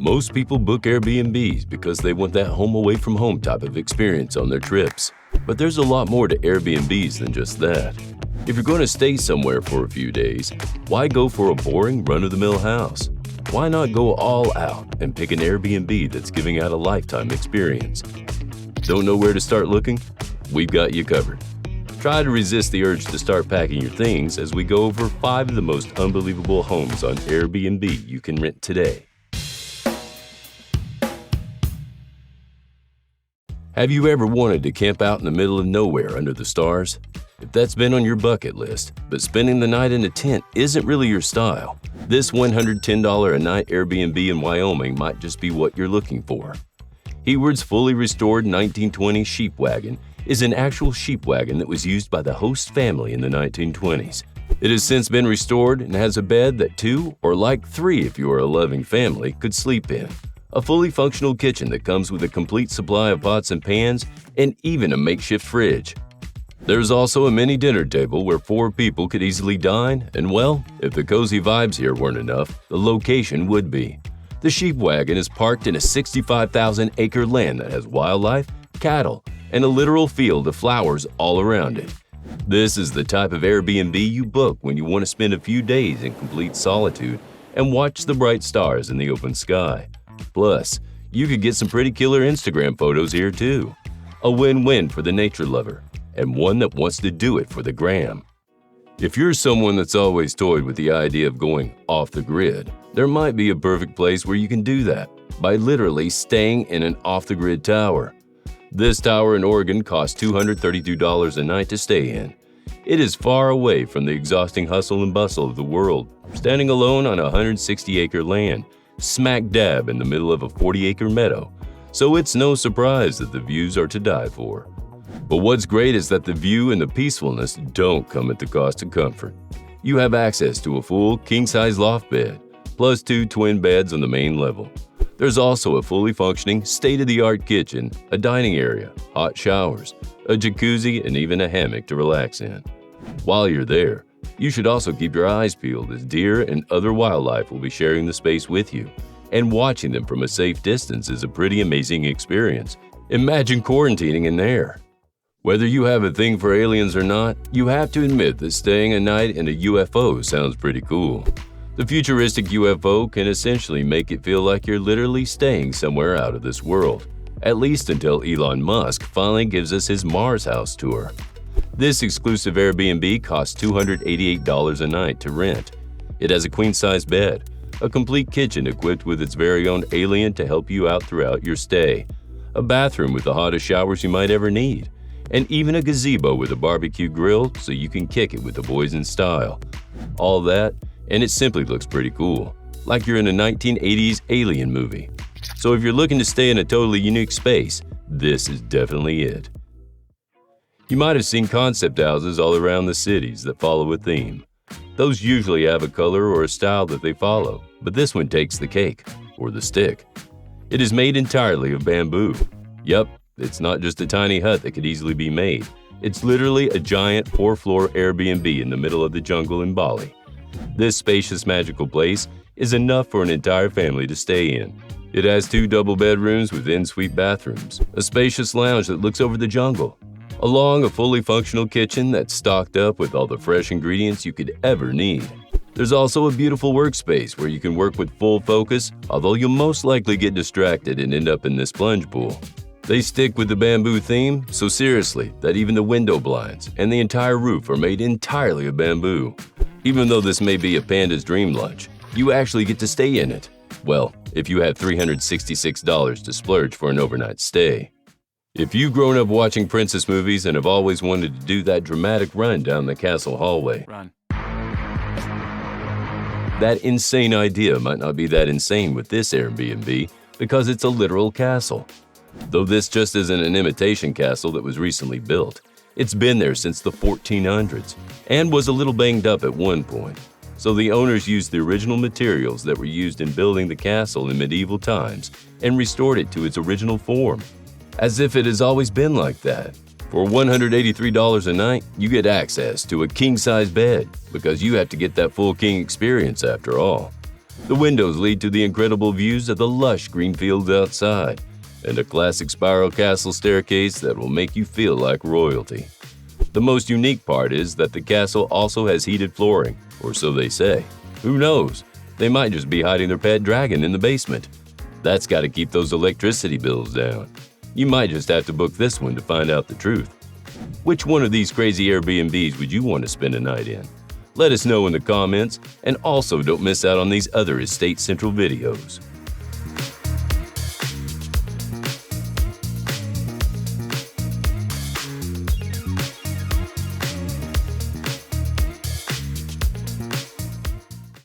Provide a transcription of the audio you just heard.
Most people book Airbnbs because they want that home away from home type of experience on their trips. But there's a lot more to Airbnbs than just that. If you're going to stay somewhere for a few days, why go for a boring run-of-the-mill house? Why not go all out and pick an Airbnb that's giving out a lifetime experience? Don't know where to start looking? We've got you covered. Try to resist the urge to start packing your things as we go over 5 of the most unbelievable homes on Airbnb you can rent today. Have you ever wanted to camp out in the middle of nowhere under the stars? If that's been on your bucket list, but spending the night in a tent isn't really your style, this $110 a night Airbnb in Wyoming might just be what you're looking for. Heward's fully restored 1920 sheep wagon is an actual sheep wagon that was used by the host family in the 1920s. It has since been restored and has a bed that 2, or like 3 if you are a loving family, could sleep in. A fully functional kitchen that comes with a complete supply of pots and pans, and even a makeshift fridge. There's also a mini dinner table where 4 people could easily dine, and well, if the cozy vibes here weren't enough, the location would be. The sheep wagon is parked in a 65,000-acre land that has wildlife, cattle, and a literal field of flowers all around it. This is the type of Airbnb you book when you want to spend a few days in complete solitude and watch the bright stars in the open sky. Plus, you could get some pretty killer Instagram photos here too. A win-win for the nature lover, and one that wants to do it for the gram. If you're someone that's always toyed with the idea of going off the grid, there might be a perfect place where you can do that by literally staying in an off-the-grid tower. This tower in Oregon costs $232 a night to stay in. It is far away from the exhausting hustle and bustle of the world, standing alone on a 160-acre land, smack dab in the middle of a 40-acre meadow, so it's no surprise that the views are to die for. But what's great is that the view and the peacefulness don't come at the cost of comfort. You have access to a full king-size loft bed, plus 2 twin beds on the main level. There's also a fully functioning, state-of-the-art kitchen, a dining area, hot showers, a jacuzzi, and even a hammock to relax in. While you're there, you should also keep your eyes peeled as deer and other wildlife will be sharing the space with you, and watching them from a safe distance is a pretty amazing experience. Imagine quarantining in there. Whether you have a thing for aliens or not, you have to admit that staying a night in a UFO sounds pretty cool. The futuristic UFO can essentially make it feel like you're literally staying somewhere out of this world, at least until Elon Musk finally gives us his Mars house tour. This exclusive Airbnb costs $288 a night to rent. It has a queen-size bed, a complete kitchen equipped with its very own alien to help you out throughout your stay, a bathroom with the hottest showers you might ever need, and even a gazebo with a barbecue grill so you can kick it with the boys in style. All that, and it simply looks pretty cool, like you're in a 1980s alien movie. So if you're looking to stay in a totally unique space, this is definitely it. You might have seen concept houses all around the cities that follow a theme. Those usually have a color or a style that they follow, but this one takes the cake, or the stick. It is made entirely of bamboo. Yep, it's not just a tiny hut that could easily be made. It's literally a giant 4-floor Airbnb in the middle of the jungle in Bali. This spacious, magical place is enough for an entire family to stay in. It has 2 double bedrooms with en-suite bathrooms, a spacious lounge that looks over the jungle, along a fully functional kitchen that's stocked up with all the fresh ingredients you could ever need. There's also a beautiful workspace where you can work with full focus, although you'll most likely get distracted and end up in this plunge pool. They stick with the bamboo theme so seriously that even the window blinds and the entire roof are made entirely of bamboo. Even though this may be a panda's dream lunch, you actually get to stay in it. Well, if you have $366 to splurge for an overnight stay. If you've grown up watching princess movies and have always wanted to do that dramatic run down the castle hallway, that insane idea might not be that insane with this Airbnb because it's a literal castle. Though this just isn't an imitation castle that was recently built. It's been there since the 1400s and was a little banged up at one point. So the owners used the original materials that were used in building the castle in medieval times and restored it to its original form, as if it has always been like that. For $183 a night, you get access to a king-size bed because you have to get that full king experience after all. The windows lead to the incredible views of the lush green fields outside, and a classic spiral castle staircase that will make you feel like royalty. The most unique part is that the castle also has heated flooring, or so they say. Who knows? They might just be hiding their pet dragon in the basement. That's got to keep those electricity bills down. You might just have to book this one to find out the truth. Which one of these crazy Airbnbs would you want to spend a night in? Let us know in the comments, and also don't miss out on these other Estate Central videos.